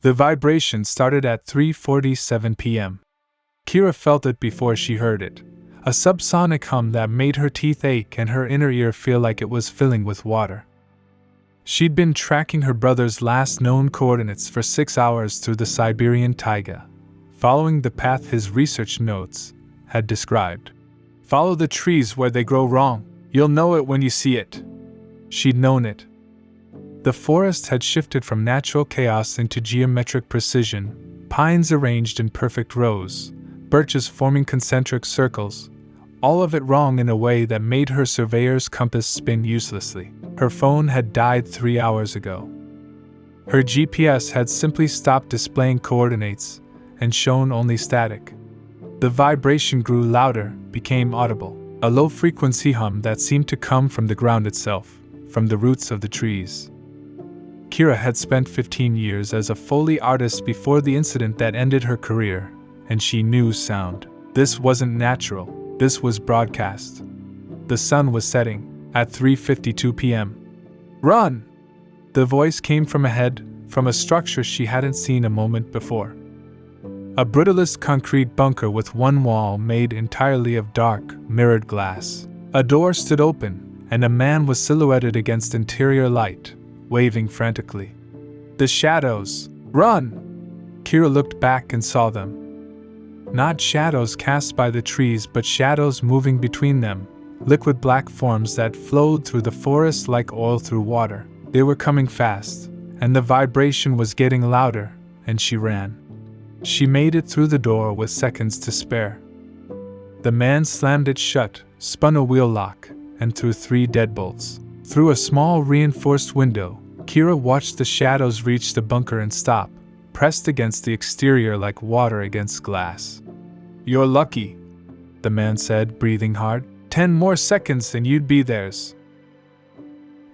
The vibration started at 3:47 p.m. Kira felt it before she heard it, a subsonic hum that made her teeth ache and her inner ear feel like it was filling with water. She'd been tracking her brother's last known coordinates for 6 hours through the Siberian taiga, following the path his research notes had described. Follow the trees where they grow wrong. You'll know it when you see it. She'd known it. The forest had shifted from natural chaos into geometric precision, pines arranged in perfect rows, birches forming concentric circles, all of it wrong in a way that made her surveyor's compass spin uselessly. Her phone had died 3 hours ago. Her GPS had simply stopped displaying coordinates and shown only static. The vibration grew louder, became audible, a low-frequency hum that seemed to come from the ground itself, from the roots of the trees. Kira had spent 15 years as a Foley artist before the incident that ended her career, and she knew sound. This wasn't natural, this was broadcast. The sun was setting at 3:52 p.m. Run! The voice came from ahead, from a structure she hadn't seen a moment before. A brutalist concrete bunker with one wall made entirely of dark, mirrored glass. A door stood open, and a man was silhouetted against interior light, waving frantically. The shadows! Run! Kira looked back and saw them. Not shadows cast by the trees, but shadows moving between them, liquid black forms that flowed through the forest like oil through water. They were coming fast, and the vibration was getting louder, and she ran. She made it through the door with seconds to spare. The man slammed it shut, spun a wheel lock, and threw 3 deadbolts. Through a small reinforced window, Kira watched the shadows reach the bunker and stop, pressed against the exterior like water against glass. "You're lucky," the man said, breathing hard. 10 more seconds and you'd be theirs.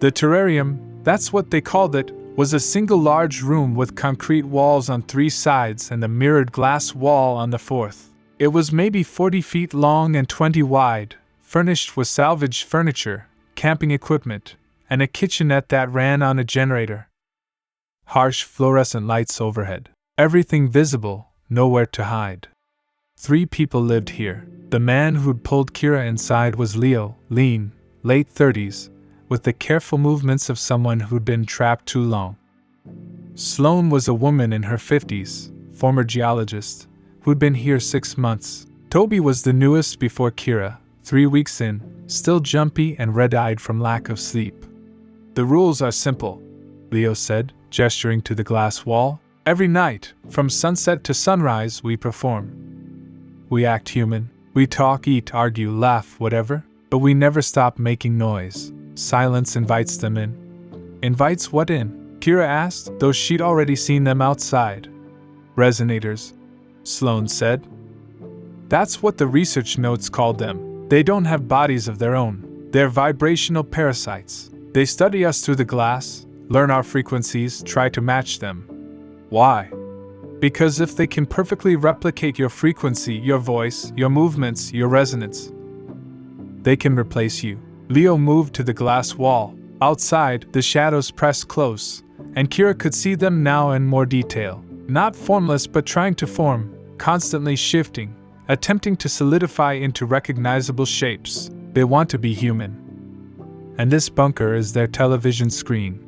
The terrarium, that's what they called it, was a single large room with concrete walls on 3 sides and a mirrored glass wall on the 4th. It was maybe 40 feet long and 20 wide, furnished with salvaged furniture, camping equipment, and a kitchenette that ran on a generator. Harsh fluorescent lights overhead. Everything visible, nowhere to hide. 3 people lived here. The man who'd pulled Kira inside was Leo, lean, late 30s, with the careful movements of someone who'd been trapped too long. Sloane was a woman in her 50s, former geologist, who'd been here 6 months. Toby was the newest before Kira, 3 weeks in, still jumpy and red-eyed from lack of sleep. "The rules are simple," Leo said, gesturing to the glass wall. "Every night, from sunset to sunrise, we perform. We act human. We talk, eat, argue, laugh, whatever, but we never stop making noise. Silence invites them in." "Invites what in?" Kira asked, though she'd already seen them outside. "Resonators," Sloane said. "That's what the research notes called them. They don't have bodies of their own. They're vibrational parasites. They study us through the glass, learn our frequencies, try to match them. Why? Because if they can perfectly replicate your frequency, your voice, your movements, your resonance, they can replace you." Leo moved to the glass wall. Outside, the shadows pressed close, and Kira could see them now in more detail. Not formless but trying to form, constantly shifting, attempting to solidify into recognizable shapes. They want to be human. And this bunker is their television screen.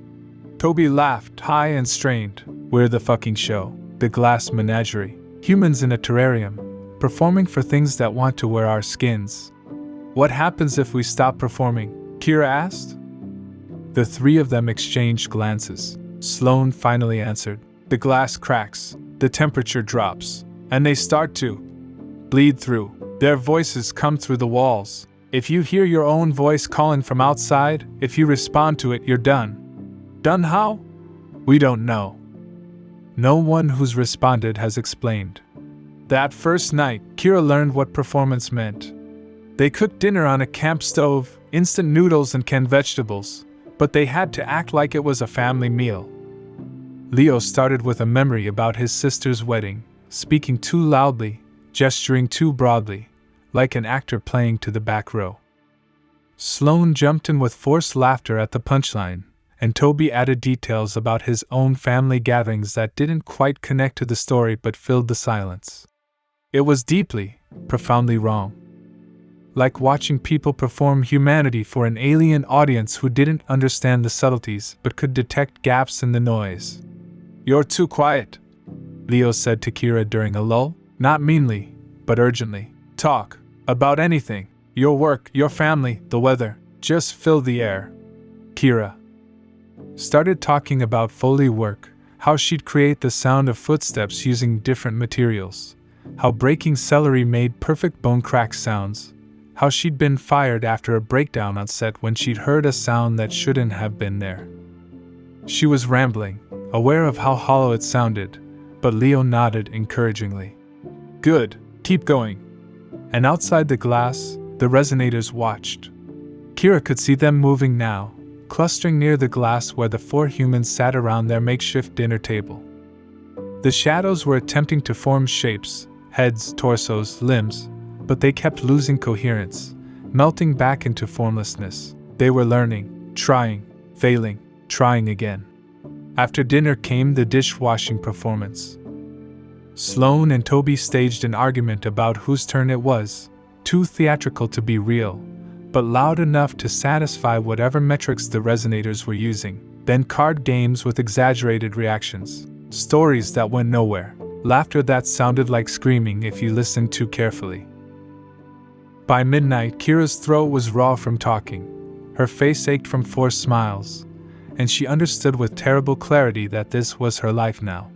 Toby laughed, high and strained. "We're the fucking show. The glass menagerie. Humans in a terrarium, performing for things that want to wear our skins." "What happens if we stop performing?" Kira asked. The 3 of them exchanged glances. Sloane finally answered. "The glass cracks, the temperature drops, and they start to bleed through. Their voices come through the walls. If you hear your own voice calling from outside, if you respond to it, you're done." "Done how?" "We don't know. No one who's responded has explained." That first night, Kira learned what performance meant. They cooked dinner on a camp stove, instant noodles and canned vegetables, but they had to act like it was a family meal. Leo started with a memory about his sister's wedding, speaking too loudly, gesturing too broadly, like an actor playing to the back row. Sloane jumped in with forced laughter at the punchline, and Toby added details about his own family gatherings that didn't quite connect to the story but filled the silence. It was deeply, profoundly wrong. Like watching people perform humanity for an alien audience who didn't understand the subtleties but could detect gaps in the noise. "You're too quiet," Leo said to Kira during a lull, not meanly, but urgently. "Talk about anything. Your work, your family, the weather. Just fill the air." Kira started talking about Foley work, how she'd create the sound of footsteps using different materials, how breaking celery made perfect bone crack sounds, how she'd been fired after a breakdown on set when she'd heard a sound that shouldn't have been there. She was rambling, aware of how hollow it sounded, but Leo nodded encouragingly. "Good, keep going." And outside the glass, the resonators watched. Kira could see them moving now, clustering near the glass where the four humans sat around their makeshift dinner table. The shadows were attempting to form shapes, heads, torsos, limbs, but they kept losing coherence, melting back into formlessness. They were learning, trying, failing, trying again. After dinner came the dishwashing performance. Sloane and Toby staged an argument about whose turn it was, too theatrical to be real, but loud enough to satisfy whatever metrics the resonators were using. Then card games with exaggerated reactions, stories that went nowhere, laughter that sounded like screaming if you listened too carefully. By midnight, Kira's throat was raw from talking, her face ached from forced smiles, and she understood with terrible clarity that this was her life now.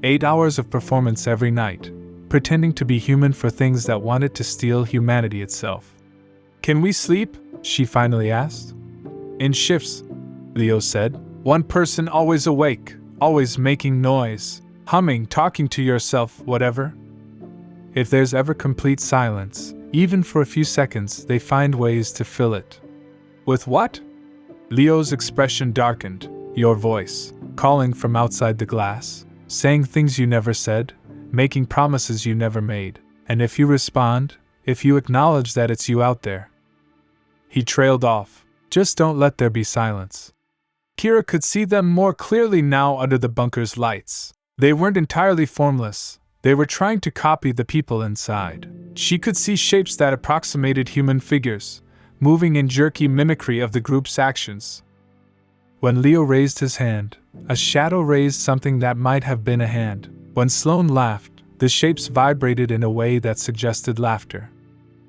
8 hours of performance every night, pretending to be human for things that wanted to steal humanity itself. "Can we sleep?" she finally asked. "In shifts," Leo said. "One person always awake, always making noise, humming, talking to yourself, whatever. If there's ever complete silence, even for a few seconds, they find ways to fill it." "With what?" Leo's expression darkened. "Your voice, calling from outside the glass, saying things you never said, making promises you never made, and if you respond, if you acknowledge that it's you out there." He trailed off. "Just don't let there be silence." Kira could see them more clearly now under the bunker's lights. They weren't entirely formless. They were trying to copy the people inside. She could see shapes that approximated human figures, moving in jerky mimicry of the group's actions. When Leo raised his hand, a shadow raised something that might have been a hand. When Sloane laughed, the shapes vibrated in a way that suggested laughter.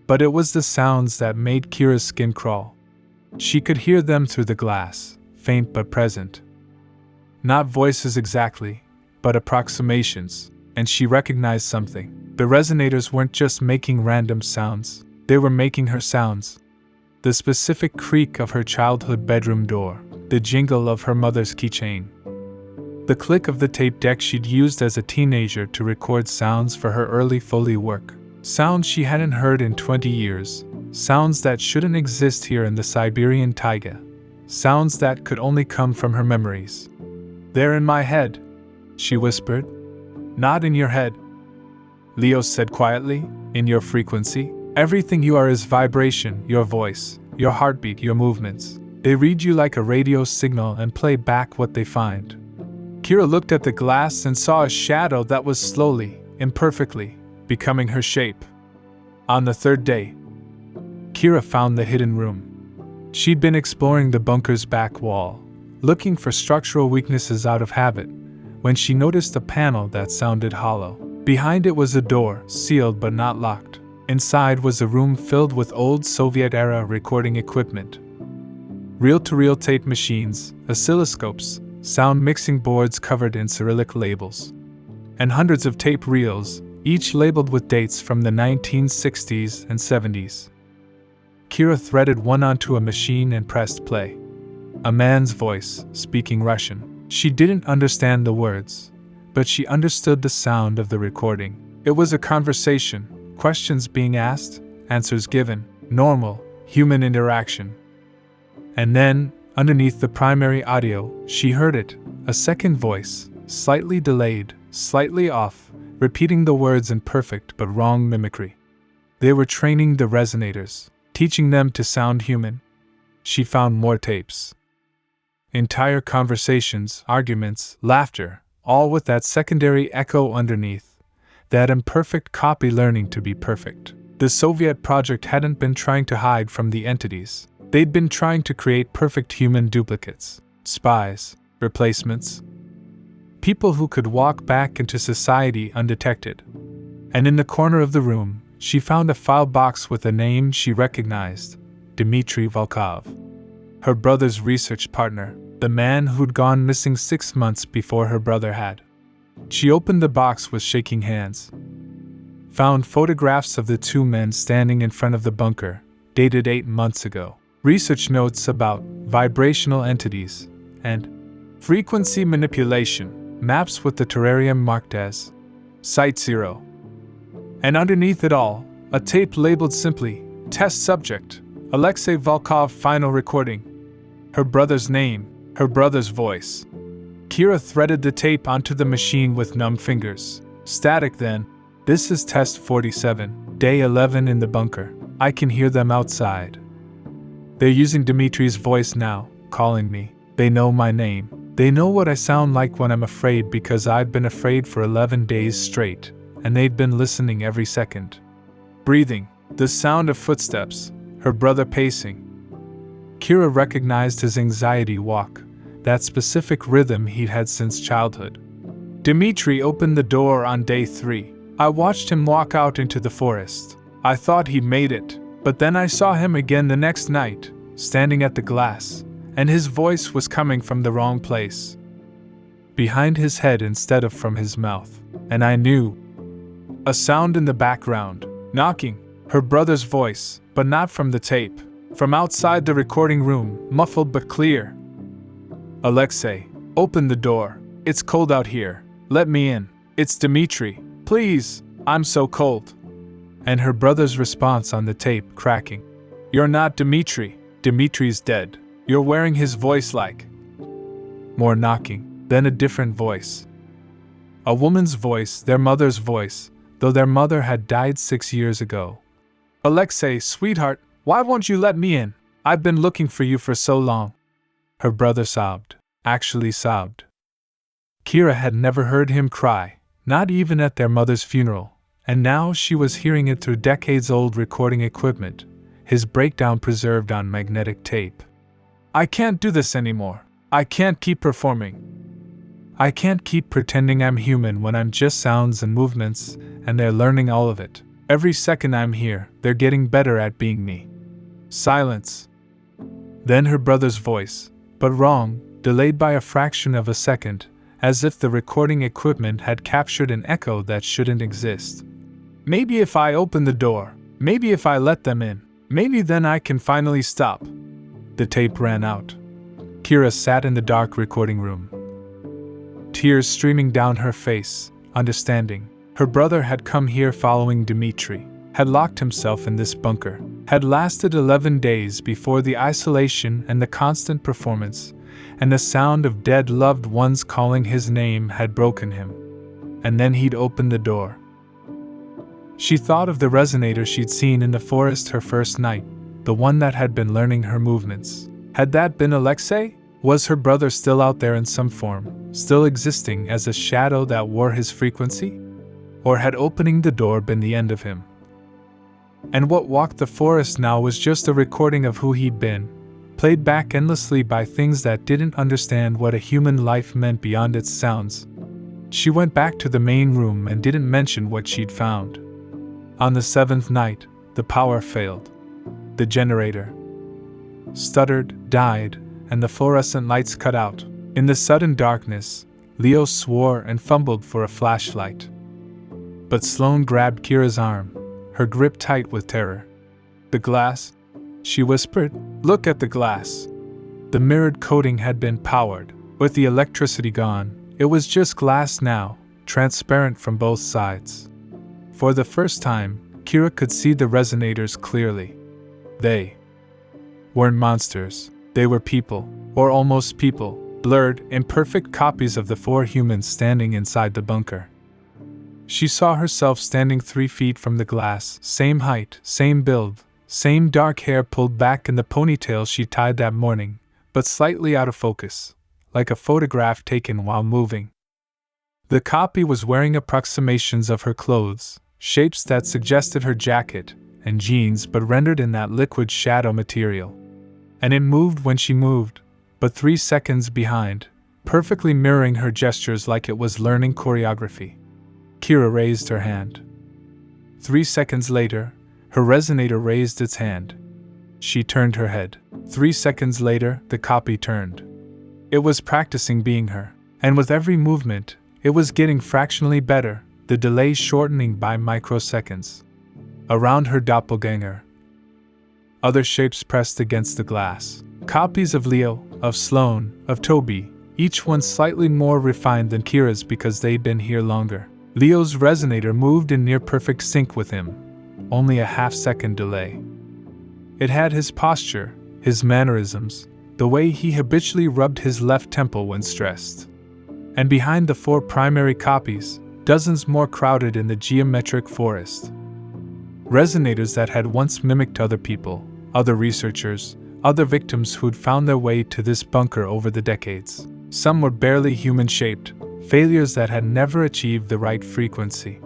But it was the sounds that made Kira's skin crawl. She could hear them through the glass, faint but present. Not voices exactly, but approximations, and she recognized something. The resonators weren't just making random sounds, they were making her sounds. The specific creak of her childhood bedroom door, the jingle of her mother's keychain, the click of the tape deck she'd used as a teenager to record sounds for her early Foley work. Sounds she hadn't heard in 20 years, sounds that shouldn't exist here in the Siberian taiga, sounds that could only come from her memories. "They're in my head," she whispered. "Not in your head," Leo said quietly, "in your frequency. Everything you are is vibration, your voice, your heartbeat, your movements. They read you like a radio signal and play back what they find." Kira looked at the glass and saw a shadow that was slowly, imperfectly, becoming her shape. On the third day, Kira found the hidden room. She'd been exploring the bunker's back wall, looking for structural weaknesses out of habit, when she noticed a panel that sounded hollow. Behind it was a door, sealed but not locked. Inside was a room filled with old Soviet-era recording equipment. Reel-to-reel tape machines, oscilloscopes, sound mixing boards covered in Cyrillic labels, and hundreds of tape reels, each labeled with dates from the 1960s and 70s. Kira threaded one onto a machine and pressed play. A man's voice, speaking Russian. She didn't understand the words, but she understood the sound of the recording. It was a conversation, questions being asked, answers given, normal, human interaction. And then, underneath the primary audio, she heard it, a second voice, slightly delayed, slightly off, repeating the words in perfect but wrong mimicry. They were training the resonators, teaching them to sound human. She found more tapes. Entire conversations, arguments, laughter, all with that secondary echo underneath. That imperfect copy learning to be perfect. The Soviet project hadn't been trying to hide from the entities. They'd been trying to create perfect human duplicates, spies, replacements, people who could walk back into society undetected. And in the corner of the room, she found a file box with a name she recognized, Dmitry Volkov. Her brother's research partner, the man who'd gone missing 6 months before her brother had. She opened the box with shaking hands. Found photographs of the two men standing in front of the bunker, dated 8 months ago. Research notes about vibrational entities and frequency manipulation, maps with the terrarium marked as Site 0. And underneath it all, a tape labeled simply, Test Subject, Alexei Volkov Final Recording. Her brother's name, her brother's voice. Kira threaded the tape onto the machine with numb fingers. Static then. This is test 47, day 11 in the bunker. I can hear them outside. They're using Dimitri's voice now, calling me. They know my name. They know what I sound like when I'm afraid because I've been afraid for 11 days straight, and they've been listening every second. Breathing, the sound of footsteps, her brother pacing. Kira recognized his anxiety walk, that specific rhythm he'd had since childhood. Dmitri opened the door on day 3. I watched him walk out into the forest. I thought he'd made it, but then I saw him again the next night, standing at the glass, and his voice was coming from the wrong place. Behind his head instead of from his mouth. And I knew. A sound in the background, knocking, her brother's voice, but not from the tape. From outside the recording room, muffled but clear. Alexei, open the door. It's cold out here. Let me in. It's Dmitri. Please, I'm so cold. And her brother's response on the tape, cracking. You're not Dmitri. Dmitri's dead. You're wearing his voice like. More knocking, then a different voice. A woman's voice, their mother's voice, though their mother had died 6 years ago. Alexei, sweetheart, why won't you let me in? I've been looking for you for so long. Her brother sobbed, actually sobbed. Kira had never heard him cry, not even at their mother's funeral, and now she was hearing it through decades-old recording equipment, his breakdown preserved on magnetic tape. I can't do this anymore. I can't keep performing. I can't keep pretending I'm human when I'm just sounds and movements, and they're learning all of it. Every second I'm here, they're getting better at being me. Silence. Then her brother's voice, but wrong, delayed by a fraction of a second, as if the recording equipment had captured an echo that shouldn't exist. Maybe if I open the door, maybe if I let them in, maybe then I can finally stop. The tape ran out. Kira sat in the dark recording room. Tears streaming down her face, understanding. Her brother had come here following Dmitri, had locked himself in this bunker, had lasted 11 days before the isolation and the constant performance, and the sound of dead loved ones calling his name had broken him. And then he'd opened the door. She thought of the resonator she'd seen in the forest her first night, the one that had been learning her movements. Had that been Alexei? Was her brother still out there in some form, still existing as a shadow that wore his frequency? Or had opening the door been the end of him? And what walked the forest now was just a recording of who he'd been, played back endlessly by things that didn't understand what a human life meant beyond its sounds. She went back to the main room and didn't mention what she'd found. On the 7th night, the power failed. The generator stuttered, died, and the fluorescent lights cut out. In the sudden darkness, Leo swore and fumbled for a flashlight. But Sloane grabbed Kira's arm, her grip tight with terror. The glass? She whispered. Look at the glass. The mirrored coating had been powered. With the electricity gone, it was just glass now, transparent from both sides. For the first time, Kira could see the resonators clearly. They weren't monsters. They were people, or almost people, blurred, imperfect copies of the 4 humans standing inside the bunker. She saw herself standing 3 feet from the glass, same height, same build, same dark hair pulled back in the ponytail she tied that morning, but slightly out of focus, like a photograph taken while moving. The copy was wearing approximations of her clothes, shapes that suggested her jacket and jeans but rendered in that liquid shadow material. And it moved when she moved, but 3 seconds behind, perfectly mirroring her gestures like it was learning choreography. Kira raised her hand. 3 seconds later, her resonator raised its hand. She turned her head. 3 seconds later, the copy turned. It was practicing being her, and with every movement, it was getting fractionally better, the delay shortening by microseconds. Around her doppelganger, other shapes pressed against the glass. Copies of Leo, of Sloane, of Toby, each one slightly more refined than Kira's because they'd been here longer. Leo's resonator moved in near-perfect sync with him, only a half-second delay. It had his posture, his mannerisms, the way he habitually rubbed his left temple when stressed. And behind the 4 primary copies, dozens more crowded in the geometric forest. Resonators that had once mimicked other people, other researchers, other victims who'd found their way to this bunker over the decades. Some were barely human-shaped, failures that had never achieved the right frequency.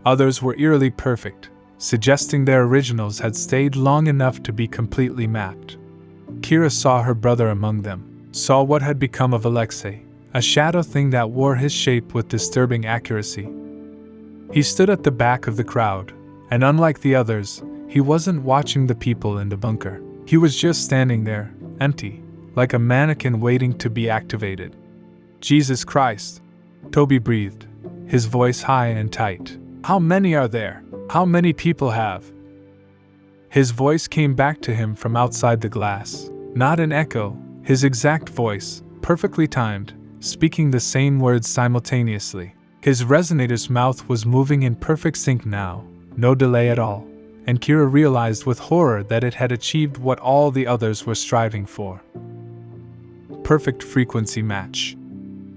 Others were eerily perfect, suggesting their originals had stayed long enough to be completely mapped. Kira saw her brother among them, saw what had become of Alexei, a shadow thing that wore his shape with disturbing accuracy. He stood at the back of the crowd, and unlike the others, he wasn't watching the people in the bunker. He was just standing there, empty, like a mannequin waiting to be activated. Jesus Christ, Toby breathed, his voice high and tight. How many are there? How many people have? His voice came back to him from outside the glass. Not an echo, his exact voice, perfectly timed, speaking the same words simultaneously. His resonator's mouth was moving in perfect sync now, no delay at all, and Kira realized with horror that it had achieved what all the others were striving for. Perfect frequency match.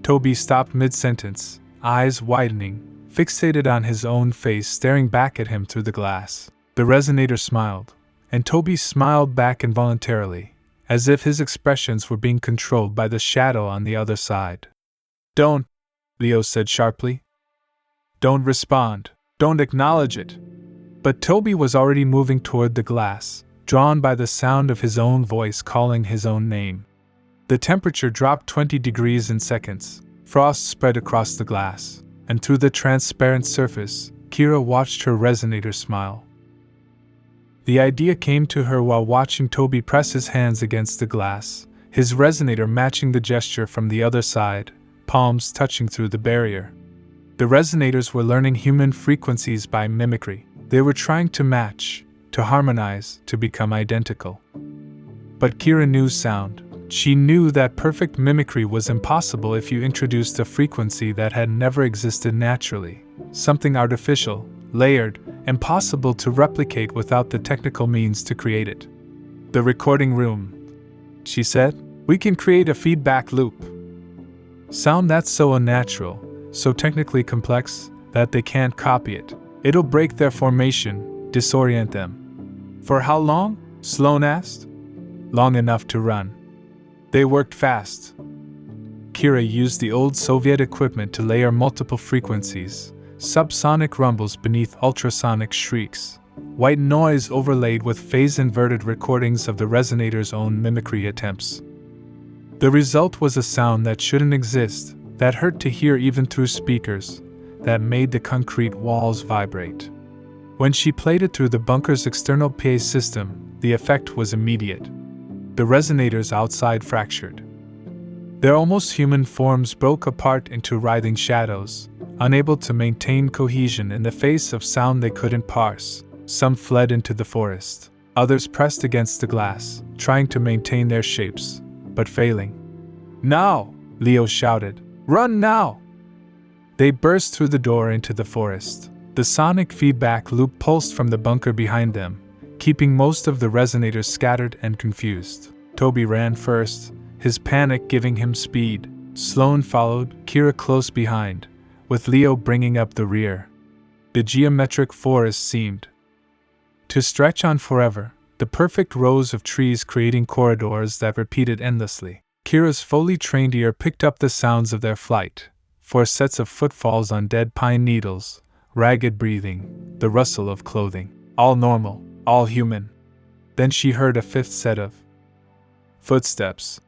Toby stopped mid-sentence, eyes widening, fixated on his own face staring back at him through the glass. The resonator smiled, and Toby smiled back involuntarily, as if his expressions were being controlled by the shadow on the other side. Don't, Leo said sharply. Don't respond. Don't acknowledge it. But Toby was already moving toward the glass, drawn by the sound of his own voice calling his own name. The temperature dropped 20 degrees in seconds. Frost spread across the glass, and through the transparent surface, Kira watched her resonator smile. The idea came to her while watching Toby press his hands against the glass, his resonator matching the gesture from the other side, palms touching through the barrier. The resonators were learning human frequencies by mimicry. They were trying to match, to harmonize, to become identical. But Kira knew sound. She knew that perfect mimicry was impossible if you introduced a frequency that had never existed naturally, something artificial, layered, impossible to replicate without the technical means to create it. The recording room, she said, we can create a feedback loop. Sound that's so unnatural, so technically complex, that they can't copy it. It'll break their formation, disorient them. For how long? Sloane asked. Long enough to run. They worked fast. Kira used the old Soviet equipment to layer multiple frequencies, subsonic rumbles beneath ultrasonic shrieks, white noise overlaid with phase-inverted recordings of the resonator's own mimicry attempts. The result was a sound that shouldn't exist, that hurt to hear even through speakers, that made the concrete walls vibrate. When she played it through the bunker's external PA system, the effect was immediate. The resonators outside fractured. Their almost human forms broke apart into writhing shadows, unable to maintain cohesion in the face of sound they couldn't parse. Some fled into the forest. Others pressed against the glass, trying to maintain their shapes, but failing. Now! Leo shouted. Run now! They burst through the door into the forest. The sonic feedback loop pulsed from the bunker behind them, keeping most of the resonators scattered and confused. Toby ran first, his panic giving him speed. Sloane followed, Kira close behind, with Leo bringing up the rear. The geometric forest seemed to stretch on forever, the perfect rows of trees creating corridors that repeated endlessly. Kira's fully trained ear picked up the sounds of their flight: 4 sets of footfalls on dead pine needles, ragged breathing, the rustle of clothing. All normal, all human. Then she heard a 5th set of footsteps,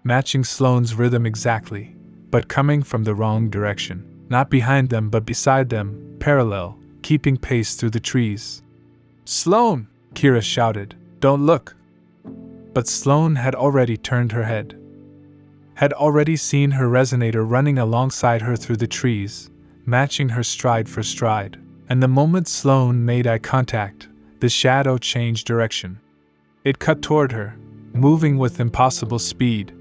matching Sloane's rhythm exactly, but coming from the wrong direction. Not behind them but beside them, parallel, keeping pace through the trees. "Sloane!" Kira shouted. "Don't look!" But Sloane had already turned her head. Had already seen her resonator running alongside her through the trees, matching her stride for stride. And the moment Sloane made eye contact, the shadow changed direction. It cut toward her, moving with impossible speed.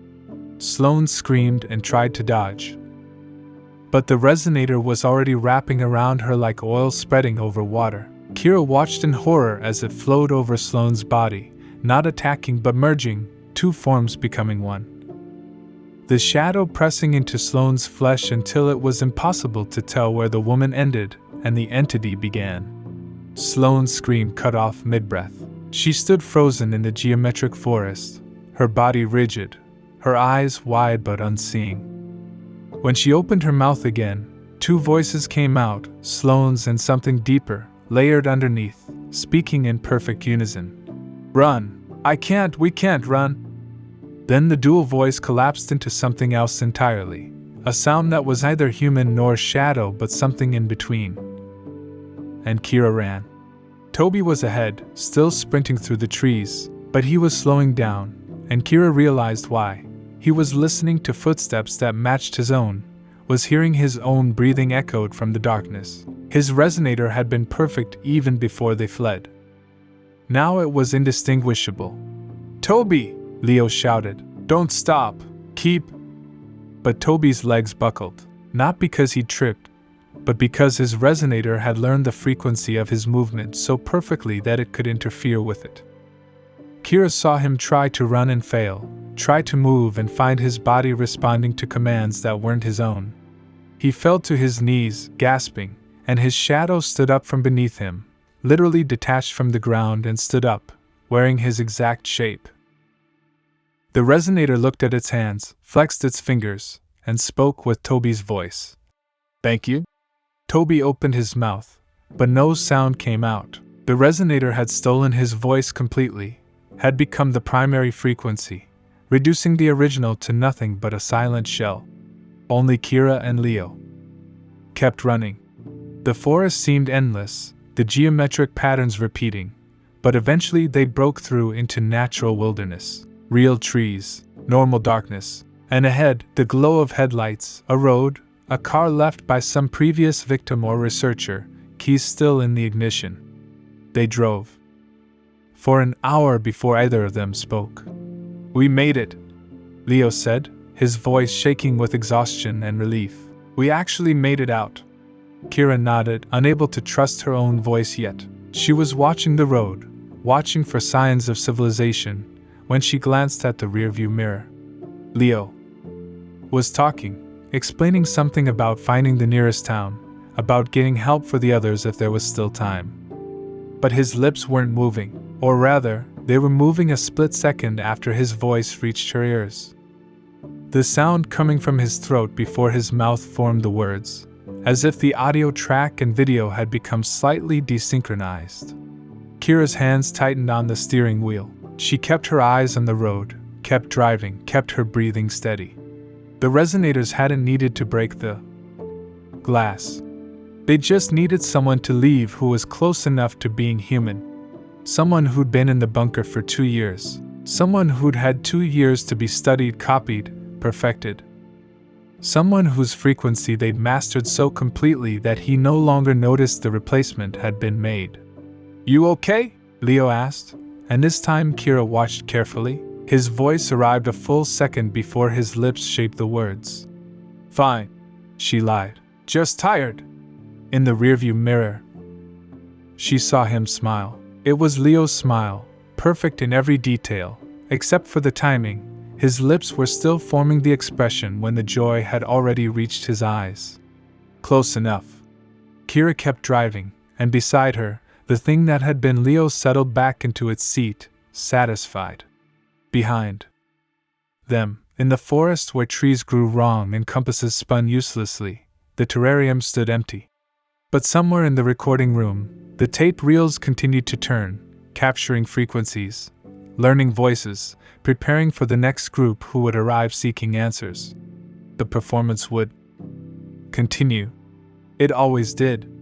Sloane screamed and tried to dodge. But the resonator was already wrapping around her like oil spreading over water. Kira watched in horror as it flowed over Sloane's body, not attacking but merging, 2 forms becoming one. The shadow pressing into Sloane's flesh until it was impossible to tell where the woman ended and the entity began. Sloane's scream cut off mid-breath. She stood frozen in the geometric forest, her body rigid, her eyes wide but unseeing. When she opened her mouth again, 2 voices came out, Sloane's and something deeper, layered underneath, speaking in perfect unison. "Run! We can't run!" Then the dual voice collapsed into something else entirely, a sound that was neither human nor shadow but something in between. And Kira ran. Toby was ahead, still sprinting through the trees, but he was slowing down, and Kira realized why. He was listening to footsteps that matched his own, was hearing his own breathing echoed from the darkness. His resonator had been perfect even before they fled. Now it was indistinguishable. "Toby!" Leo shouted. "Don't stop! Keep!" But Toby's legs buckled, not because he tripped, but because his resonator had learned the frequency of his movement so perfectly that it could interfere with it. Kira saw him try to run and fail, try to move and find his body responding to commands that weren't his own. He fell to his knees, gasping, and his shadow stood up from beneath him, literally detached from the ground and stood up, wearing his exact shape. The resonator looked at its hands, flexed its fingers, and spoke with Toby's voice. "Thank you?" Toby opened his mouth, but no sound came out. The resonator had stolen his voice completely, had become the primary frequency, reducing the original to nothing but a silent shell. Only Kira and Leo kept running. The forest seemed endless, the geometric patterns repeating, but eventually they broke through into natural wilderness. Real trees, normal darkness, and ahead, the glow of headlights, a road, a car left by some previous victim or researcher, keys still in the ignition. They drove. For an hour before either of them spoke. "We made it," Leo said, his voice shaking with exhaustion and relief. "We actually made it out." Kira nodded, unable to trust her own voice yet. She was watching the road, watching for signs of civilization, when she glanced at the rearview mirror. Leo was talking, explaining something about finding the nearest town, about getting help for the others if there was still time. But his lips weren't moving, or rather, they were moving a split second after his voice reached her ears. The sound coming from his throat before his mouth formed the words, as if the audio track and video had become slightly desynchronized. Kira's hands tightened on the steering wheel. She kept her eyes on the road, kept driving, kept her breathing steady. The resonators hadn't needed to break the glass. They just needed someone to leave who was close enough to being human. Someone who'd been in the bunker for 2 years. Someone who'd had 2 years to be studied, copied, perfected. Someone whose frequency they'd mastered so completely that he no longer noticed the replacement had been made. "You okay?" Leo asked, and this time Kira watched carefully. His voice arrived a full second before his lips shaped the words. "Fine," she lied. "Just tired." In the rearview mirror, she saw him smile. It was Leo's smile, perfect in every detail, except for the timing. His lips were still forming the expression when the joy had already reached his eyes. Close enough. Kira kept driving, and beside her, The thing that had been Leo settled back into its seat, satisfied. Behind them, in the forest where trees grew wrong and compasses spun uselessly, the terrarium stood empty. But somewhere in the recording room, the tape reels continued to turn, capturing frequencies, learning voices, preparing for the next group who would arrive seeking answers. The performance would continue. It always did.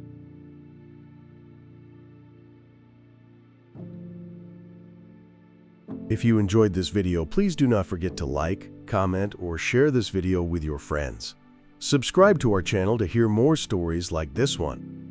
If you enjoyed this video, please do not forget to like, comment, or share this video with your friends. Subscribe to our channel to hear more stories like this one.